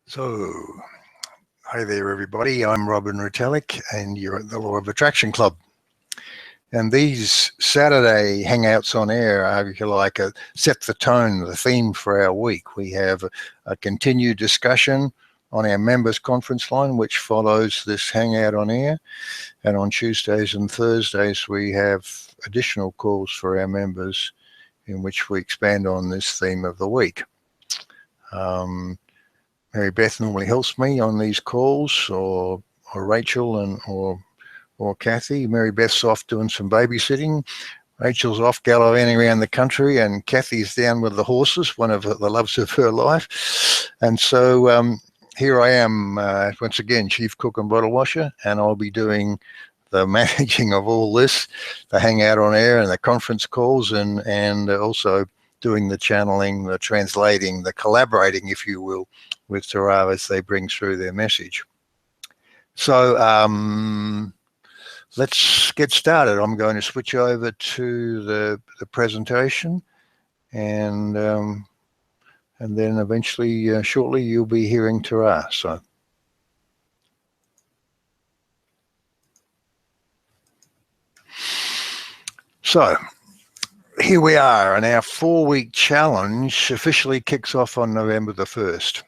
So, hi there everybody, I'm Robin Retallick and you're at the Law of Attraction Club. And these Saturday hangouts on air are, if you like, set the tone, the theme for our week. We have a continued discussion on our members conference line, which follows this hangout on air. And on Tuesdays and Thursdays, we have additional calls for our members in which we expand on this theme of the week. Mary Beth normally helps me on these calls, or Rachel or Kathy. Mary Beth's off doing some babysitting. Rachel's off gallivanting around the country, and Kathy's down with the horses, one of the loves of her life. And so here I am, once again, Chief Cook and Bottle Washer, and I'll be doing the managing of all this, the hangout on air and the conference calls, and also doing the channeling, the translating, the collaborating, if you will, with Tara as they bring through their message. So let's get started. I'm going to switch over to the presentation, and then eventually, shortly, you'll be hearing Tara. So here we are, and our 4-week challenge officially kicks off on November the 1st.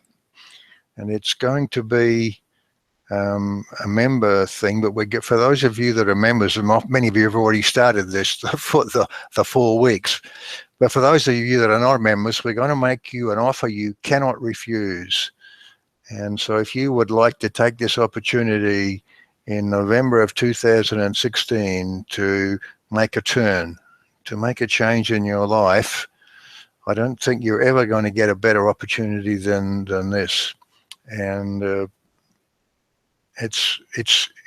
And it's going to be a member thing, but we get, for those of you that are members, and many of you have already started this for the 4 weeks, but for those of you that are not members, we're going to make you an offer you cannot refuse. And so if you would like to take this opportunity in November of 2016 to make a turn, to make a change in your life, I don't think you're ever going to get a better opportunity than this. And it's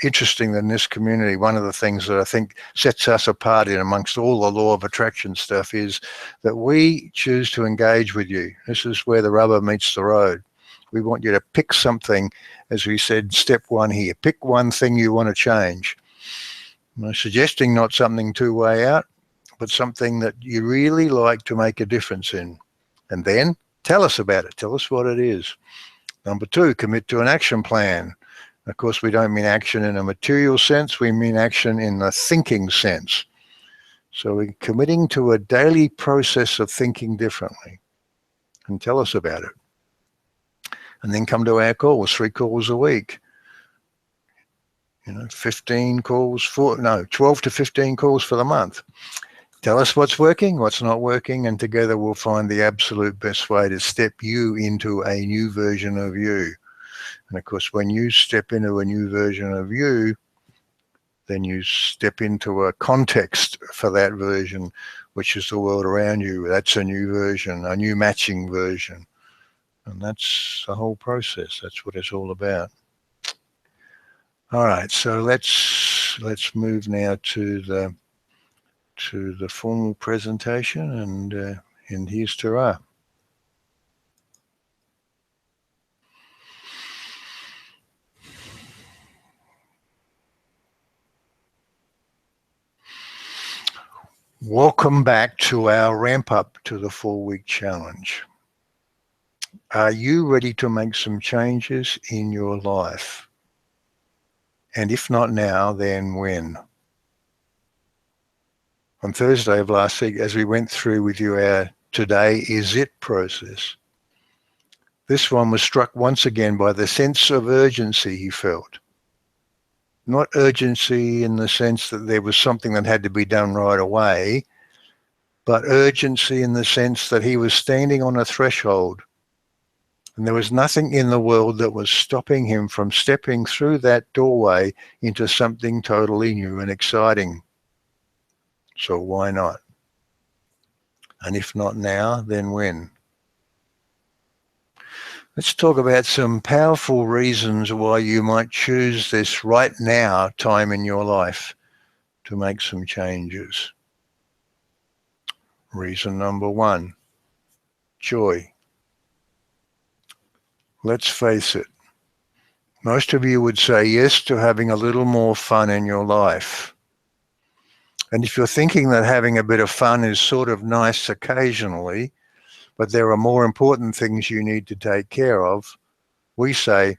interesting that in this community, one of the things that I think sets us apart in amongst all the law of attraction stuff is that we choose to engage with you. This is where the rubber meets the road. We want you to pick something, as we said, step 1 here. Pick one thing you want to change. I'm suggesting not something too way out, but something that you really like to make a difference in. And then tell us about it. Tell us what it is. Number 2, commit to an action plan. Of course, we don't mean action in a material sense. We mean action in the thinking sense. So we're committing to a daily process of thinking differently. And tell us about it. And then come to our calls, 3 calls a week. 15 calls, 12 to 15 calls for the month. Tell us what's working, what's not working, and together we'll find the absolute best way to step you into a new version of you. And of course, when you step into a new version of you, then you step into a context for that version, which is the world around you. That's a new version, a new matching version. And that's the whole process. That's what it's all about. All right, so let's move now to the formal presentation, and here's Tara. Welcome back to our ramp up to the 4-week challenge. Are you ready to make some changes in your life? And if not now, then when? On Thursday of last week, as we went through with you our Today Is It process, this one was struck once again by the sense of urgency he felt. Not urgency in the sense that there was something that had to be done right away, but urgency in the sense that he was standing on a threshold, and there was nothing in the world that was stopping him from stepping through that doorway into something totally new and exciting. So why not? And if not now, then when? Let's talk about some powerful reasons why you might choose this right now time in your life to make some changes. Reason number 1, joy. Let's face it, most of you would say yes to having a little more fun in your life. And if you're thinking that having a bit of fun is sort of nice occasionally, but there are more important things you need to take care of, We say,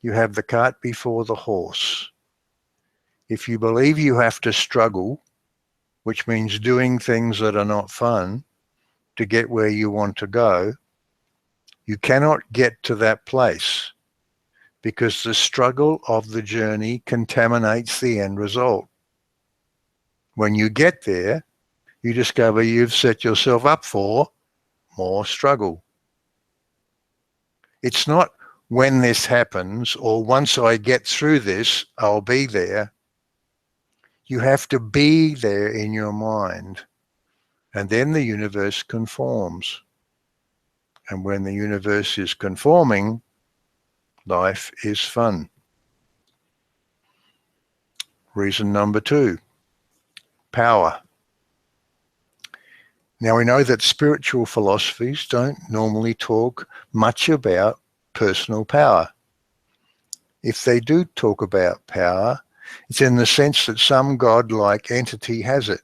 you have the cart before the horse. If you believe you have to struggle, which means doing things that are not fun, to get where you want to go, you cannot get to that place because the struggle of the journey contaminates the end result. When you get there, you discover you've set yourself up for more struggle. It's not when this happens or once I get through this, I'll be there. You have to be there in your mind. And then the universe conforms. And when the universe is conforming, life is fun. Reason number 2, power. Now we know that spiritual philosophies don't normally talk much about personal power. If they do talk about power, it's in the sense that some godlike entity has it.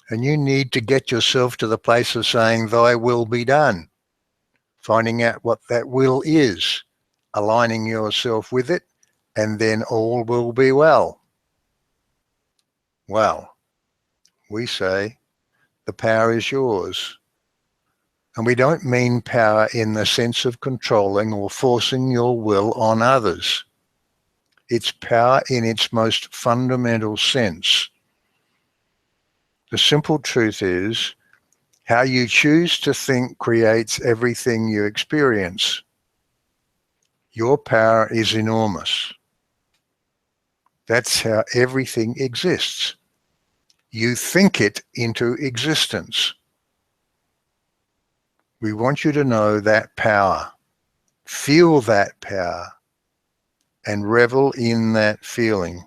And you need to get yourself to the place of saying, thy will be done. Finding out what that will is, aligning yourself with it, and then all will be well. Well, we say the power is yours. And we don't mean power in the sense of controlling or forcing your will on others. It's power in its most fundamental sense. The simple truth is, how you choose to think creates everything you experience. Your power is enormous. That's how everything exists. You think it into existence. We want you to know that power, feel that power, and revel in that feeling.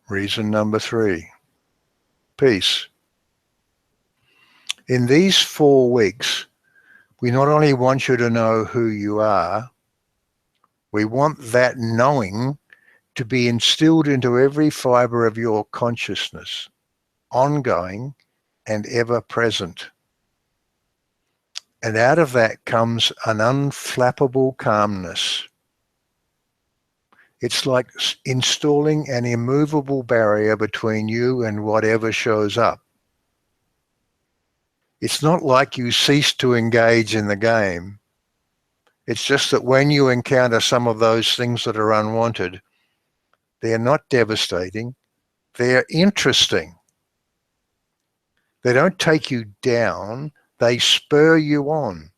Reason number 3, peace. In these 4 weeks, we not only want you to know who you are, we want that knowing to be instilled into every fibre of your consciousness, ongoing and ever present. And out of that comes an unflappable calmness. It's like installing an immovable barrier between you and whatever shows up. It's not like you cease to engage in the game. It's just that when you encounter some of those things that are unwanted, they're not devastating, they're interesting. They don't take you down, they spur you on.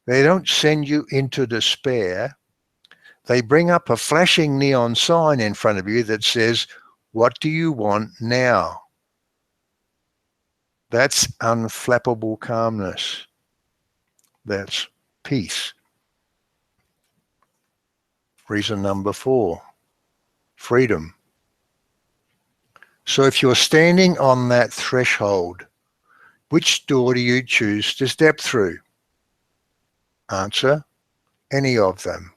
They don't send you into despair. They bring up a flashing neon sign in front of you that says, what do you want now? That's unflappable calmness. That's peace. Reason number 4, freedom. So if you're standing on that threshold, which door do you choose to step through? Answer, any of them.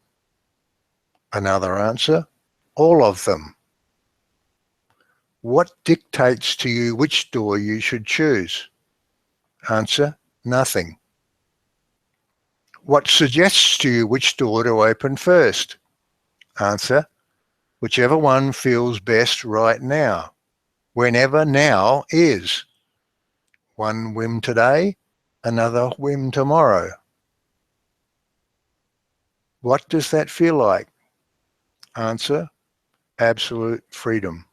Another answer, all of them. What dictates to you which door you should choose? Answer, nothing. What suggests to you which door to open first? Answer, whichever one feels best right now, whenever now is. One whim today, another whim tomorrow. What does that feel like? Answer, absolute freedom.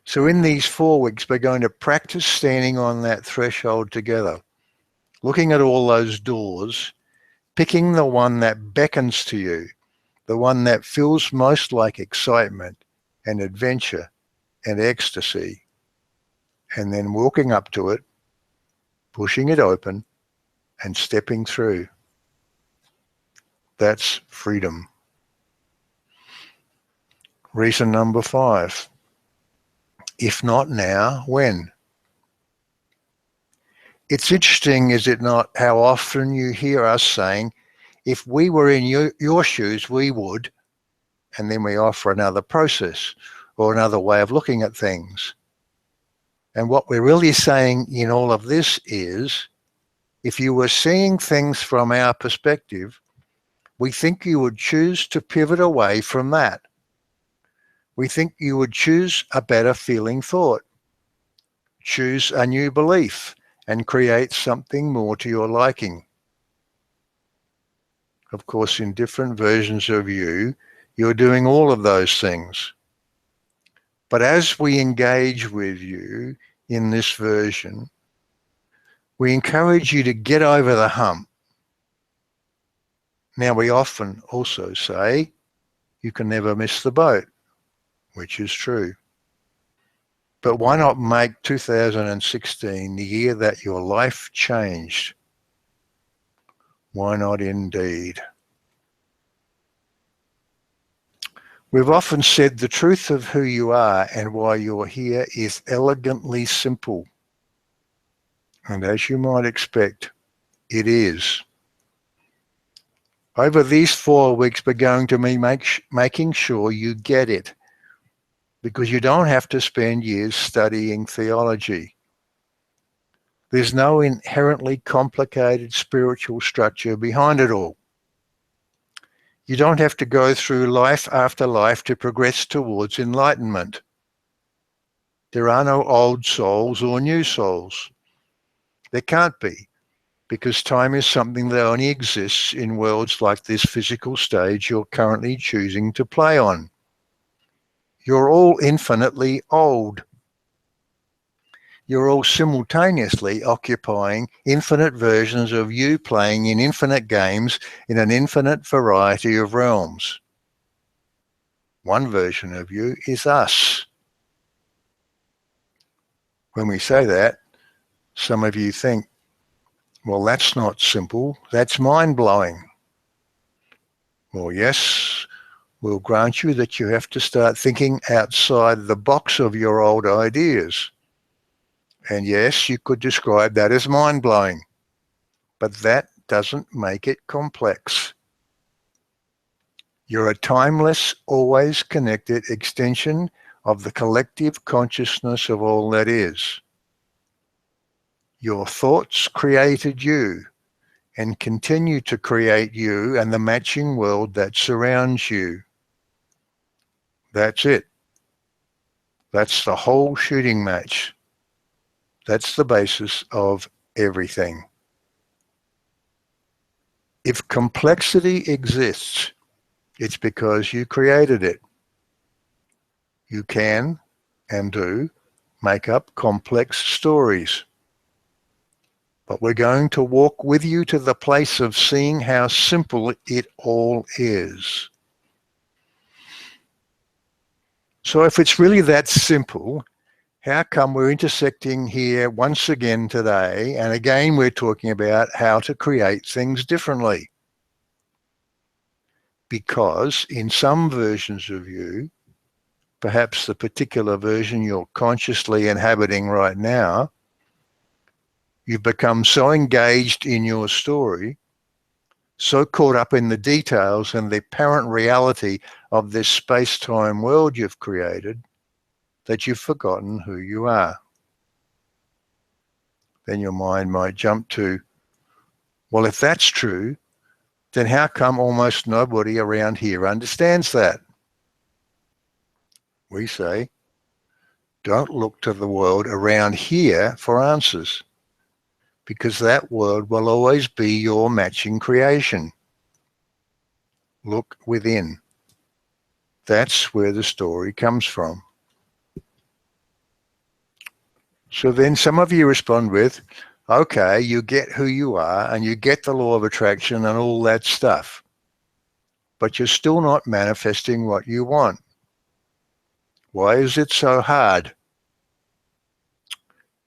So in these 4 weeks, we're going to practice standing on that threshold together, looking at all those doors, picking the one that beckons to you, the one that feels most like excitement and adventure and ecstasy, and then walking up to it, pushing it open, and stepping through. That's freedom. Reason number 5. If not now, when? It's interesting, is it not, how often you hear us saying, if we were in your shoes, we would, and then we offer another process or another way of looking at things. And what we're really saying in all of this is, If you were seeing things from our perspective, we think you would choose to pivot away from that. We think you would choose a better feeling thought, choose a new belief, and create something more to your liking. Of course, in different versions of you, you're doing all of those things. But as we engage with you in this version, we encourage you to get over the hump. Now, we often also say, you can never miss the boat, which is true. But why not make 2016 the year that your life changed? Why not indeed? We've often said the truth of who you are and why you're here is elegantly simple. And as you might expect, it is. Over these 4 weeks, we're going to be making sure you get it, because you don't have to spend years studying theology. There's no inherently complicated spiritual structure behind it all. You don't have to go through life after life to progress towards enlightenment. There are no old souls or new souls. There can't be, because time is something that only exists in worlds like this physical stage you're currently choosing to play on. You're all infinitely old. You're all simultaneously occupying infinite versions of you playing in infinite games in an infinite variety of realms. One version of you is us. When we say that, some of you think, well, that's not simple, that's mind-blowing. Well, yes, we'll grant you that you have to start thinking outside the box of your old ideas. And yes, you could describe that as mind-blowing, but that doesn't make it complex. You're a timeless, always connected extension of the collective consciousness of all that is. Your thoughts created you and continue to create you and the matching world that surrounds you. That's it. That's the whole shooting match. That's the basis of everything. If complexity exists, it's because you created it. You can and do make up complex stories. But we're going to walk with you to the place of seeing how simple it all is. So if it's really that simple, how come we're intersecting here once again today? And again, we're talking about how to create things differently. Because in some versions of you, perhaps the particular version you're consciously inhabiting right now, you've become so engaged in your story, so caught up in the details and the apparent reality of this space-time world you've created, that you've forgotten who you are. Then your mind might jump to, well, if that's true, then how come almost nobody around here understands that? We say, don't look to the world around here for answers, because that world will always be your matching creation. Look within. That's where the story comes from. So then some of you respond with, okay, you get who you are and you get the law of attraction and all that stuff, but you're still not manifesting what you want. Why is it so hard?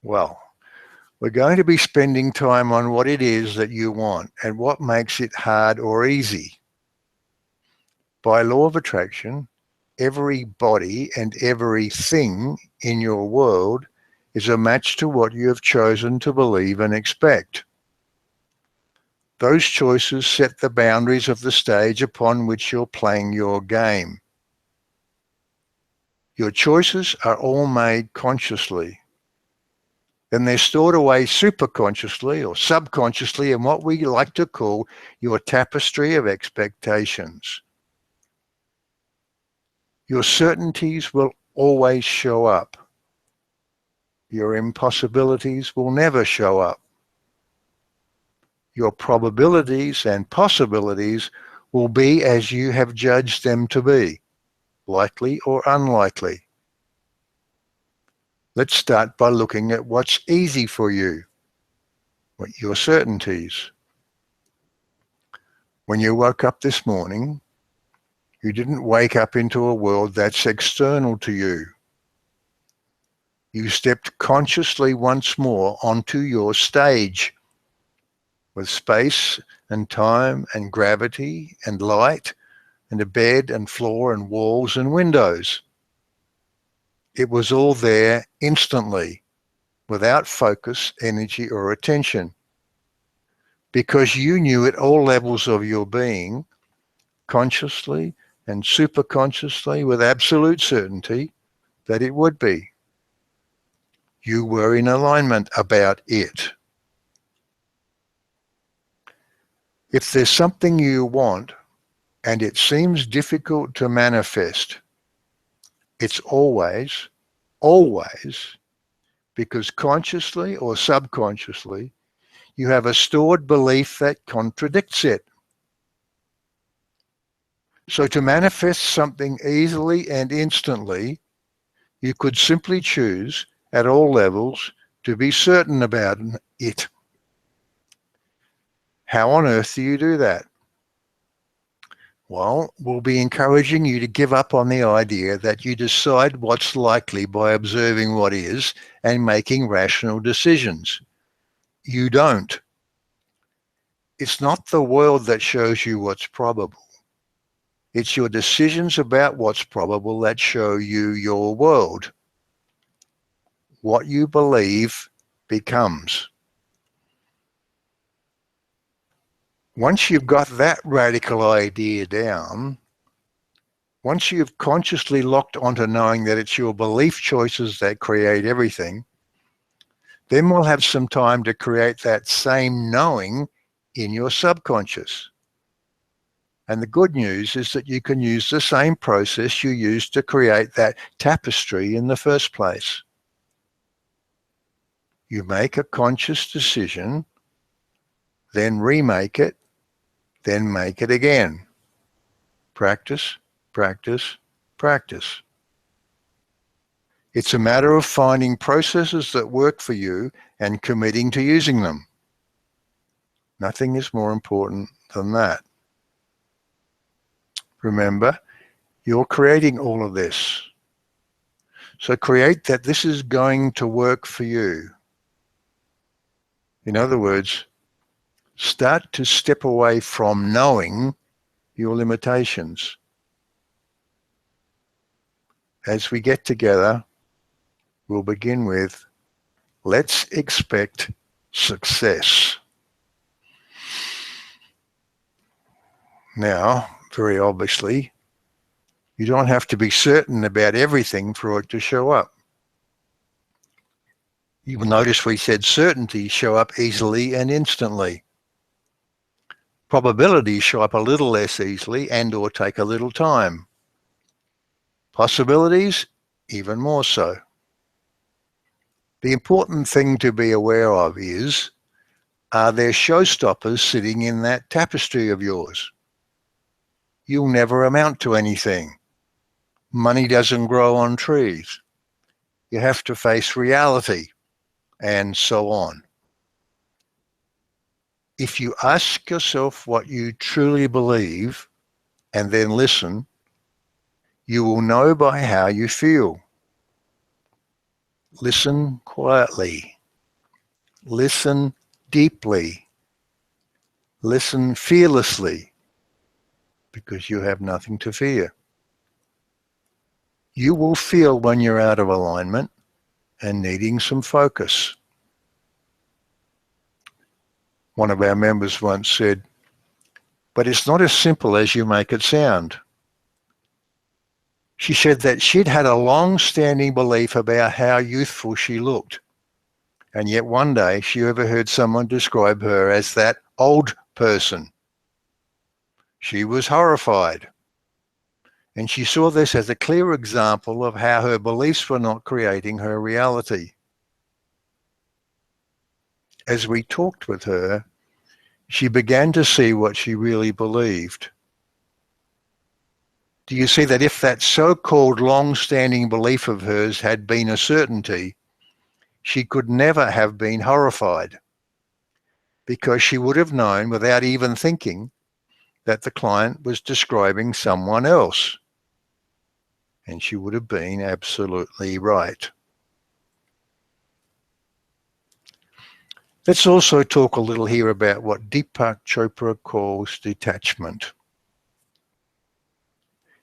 Well, we're going to be spending time on what it is that you want and what makes it hard or easy. By law of attraction, everybody and everything in your world is a match to what you have chosen to believe and expect. Those choices set the boundaries of the stage upon which you're playing your game. Your choices are all made consciously. then they're stored away superconsciously or subconsciously in what we like to call your tapestry of expectations. Your certainties will always show up. Your impossibilities will never show up. Your probabilities and possibilities will be as you have judged them to be, likely or unlikely. Let's start by looking at what's easy for you, your certainties. When you woke up this morning, you didn't wake up into a world that's external to you. You stepped consciously once more onto your stage with space and time and gravity and light and a bed and floor and walls and windows. It was all there instantly, without focus, energy, or attention, because you knew at all levels of your being, consciously and superconsciously, with absolute certainty, that it would be. You were in alignment about it. If there's something you want and it seems difficult to manifest, it's always because consciously or subconsciously you have a stored belief that contradicts it. So to manifest something easily and instantly, you could simply choose at all levels to be certain about it. How on earth do you do that? Well, we'll be encouraging you to give up on the idea that you decide what's likely by observing what is and making rational decisions. You don't. It's not the world that shows you what's probable. It's your decisions about what's probable that show you your world. What you believe becomes. Once you've got that radical idea down, once you've consciously locked onto knowing that it's your belief choices that create everything, then we'll have some time to create that same knowing in your subconscious. And the good news is that you can use the same process you used to create that tapestry in the first place. You make a conscious decision, then remake it, then make it again. Practice, practice, practice. It's a matter of finding processes that work for you and committing to using them. Nothing is more important than that. Remember, you're creating all of this. So create that this is going to work for you. In other words, start to step away from knowing your limitations. As we get together, we'll begin with, let's expect success. Now, very obviously, you don't have to be certain about everything for it to show up. You will notice we said certainties show up easily and instantly. Probabilities show up a little less easily and or take a little time. Possibilities, even more so. The important thing to be aware of is, are there showstoppers sitting in that tapestry of yours? You'll never amount to anything. Money doesn't grow on trees. You have to face reality, and so on. If you ask yourself what you truly believe and then listen, you will know by how you feel. Listen quietly. Listen deeply. Listen fearlessly, because you have nothing to fear. You will feel when you're out of alignment and needing some focus. One of our members once said, but it's not as simple as you make it sound. She said that she'd had a long-standing belief about how youthful she looked. And yet one day she overheard someone describe her as that old person. She was horrified. And she saw this as a clear example of how her beliefs were not creating her reality. As we talked with her, she began to see what she really believed. Do you see that if that so-called long-standing belief of hers had been a certainty, she could never have been horrified, because she would have known without even thinking that the client was describing someone else. And she would have been absolutely right. Let's also talk a little here about what Deepak Chopra calls detachment.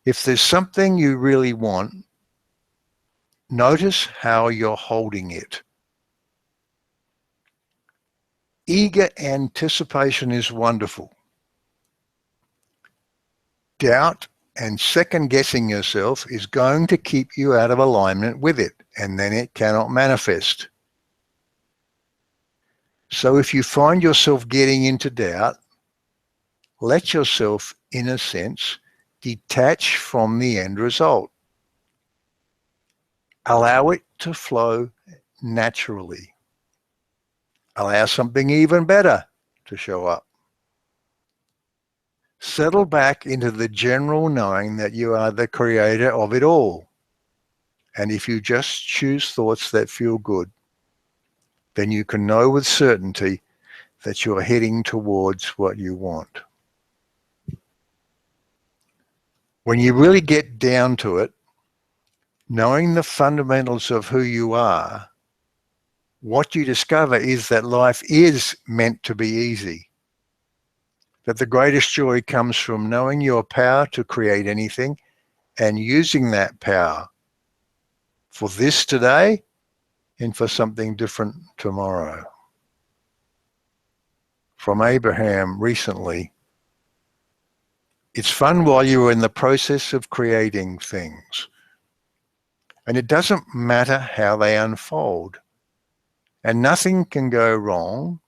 If there's something you really want, notice how you're holding it. Eager anticipation is wonderful. Doubt and second-guessing yourself is going to keep you out of alignment with it, and then it cannot manifest. So if you find yourself getting into doubt, let yourself, in a sense, detach from the end result. Allow it to flow naturally. Allow something even better to show up. Settle back into the general knowing that you are the creator of it all. And if you just choose thoughts that feel good, then you can know with certainty that you're heading towards what you want. When you really get down to it, knowing the fundamentals of who you are, what you discover is that life is meant to be easy. That the greatest joy comes from knowing your power to create anything and using that power for this today and for something different tomorrow. From Abraham recently, it's fun while you're in the process of creating things. And it doesn't matter how they unfold. And nothing can go wrong.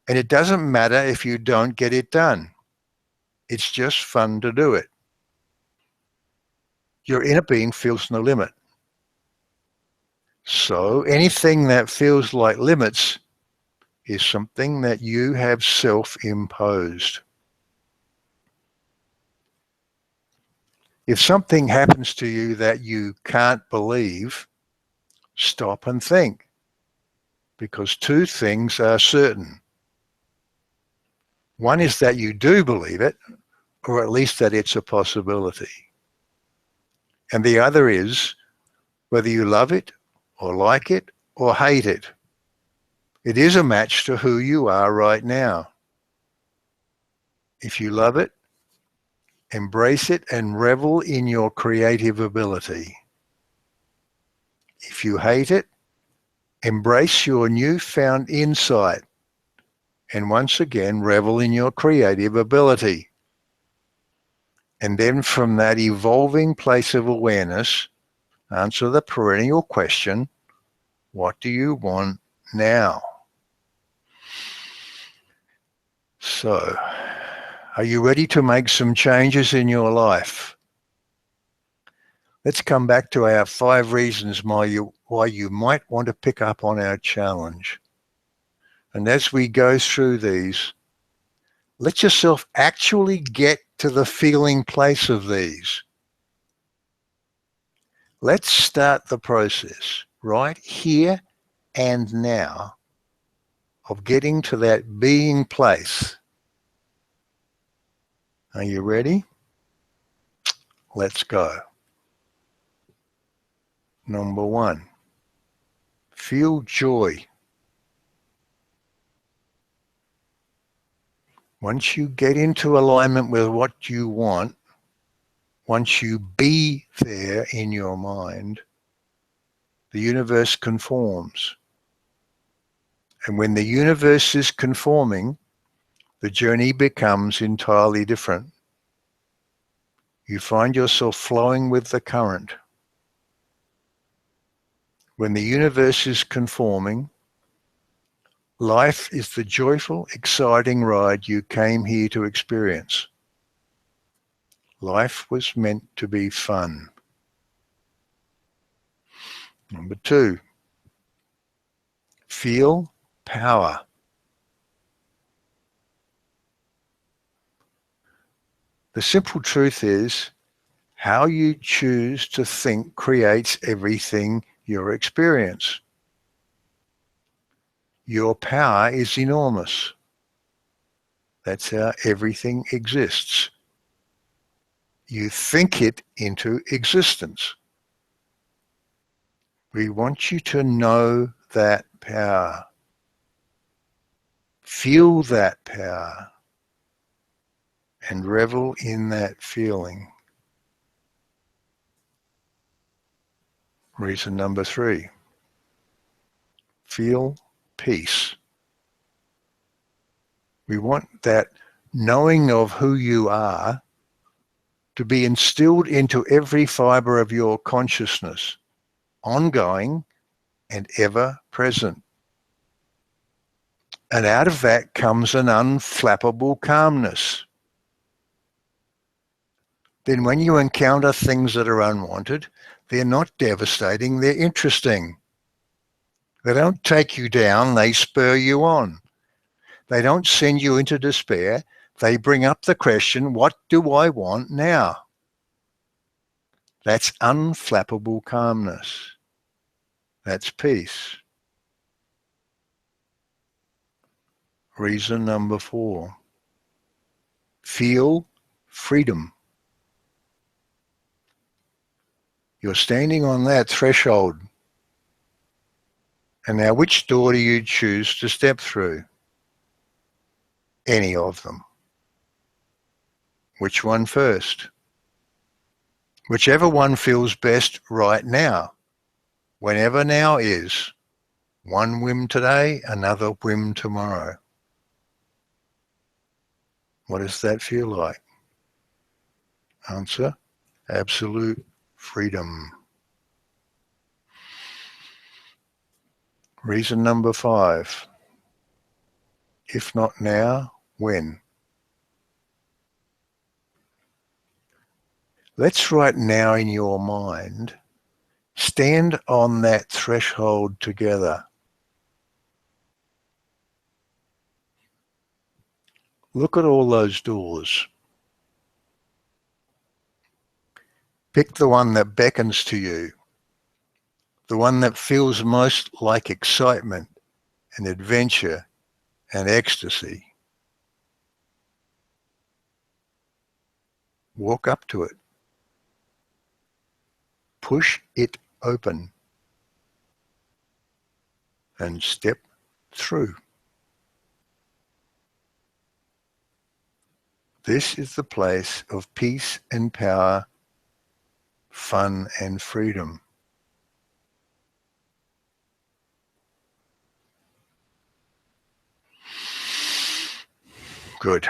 And it doesn't matter if you don't get it done. It's just fun to do it. Your inner being feels no limit. So anything that feels like limits is something that you have self-imposed. If something happens to you that you can't believe, stop and think, because two things are certain. One is that you do believe it, or at least that it's a possibility. And the other is whether you love it or like it or hate it. It is a match to who you are right now. If you love it, embrace it and revel in your creative ability. If you hate it, embrace your newfound insight and once again revel in your creative ability. And then from that evolving place of awareness, answer the perennial question, what do you want now? So, are you ready to make some changes in your life? Let's come back to our 5 reasons why you might want to pick up on our challenge. And as we go through these, let yourself actually get to the feeling place of these. Let's start the process right here and now of getting to that being place. Are you ready? Let's go. Number 1, feel joy. Once you get into alignment with what you want, once you be there in your mind, the universe conforms. And when the universe is conforming, the journey becomes entirely different. You find yourself flowing with the current. When the universe is conforming, Life is the joyful, exciting ride you came here to experience. Life was meant to be fun. Number 2, feel power. The simple truth is, how you choose to think creates everything you experience. Your power is enormous. That's how everything exists. You think it into existence. We want you to know that power. Feel that power and revel in that feeling. Reason number 3, feel peace. We want that knowing of who you are to be instilled into every fiber of your consciousness, ongoing and ever present. And out of that comes an unflappable calmness. Then when you encounter things that are unwanted, they're not devastating, they're interesting. They don't take you down, they spur you on. They don't send you into despair, they bring up the question, what do I want now? That's unflappable calmness. That's peace. Reason number 4, feel freedom. You're standing on that threshold. And now which door do you choose to step through? Any of them. Which one first? Whichever one feels best right now. Whenever now is. One whim today, another whim tomorrow. What does that feel like? Answer, absolute freedom. Reason number 5, if not now, when? Let's right now in your mind stand on that threshold together. Look at all those doors. Pick the one that beckons to you, the one that feels most like excitement and adventure and ecstasy. Walk up to it. Push it open and step through. This is the place of peace and power, fun and freedom. Good.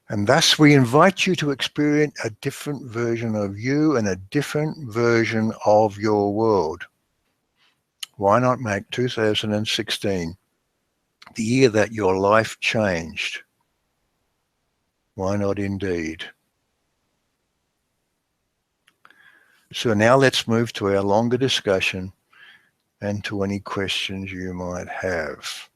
And thus we invite you to experience a different version of you and a different version of your world. Why not make 2016 the year that your life changed? Why not indeed? So now let's move to our longer discussion and to any questions you might have.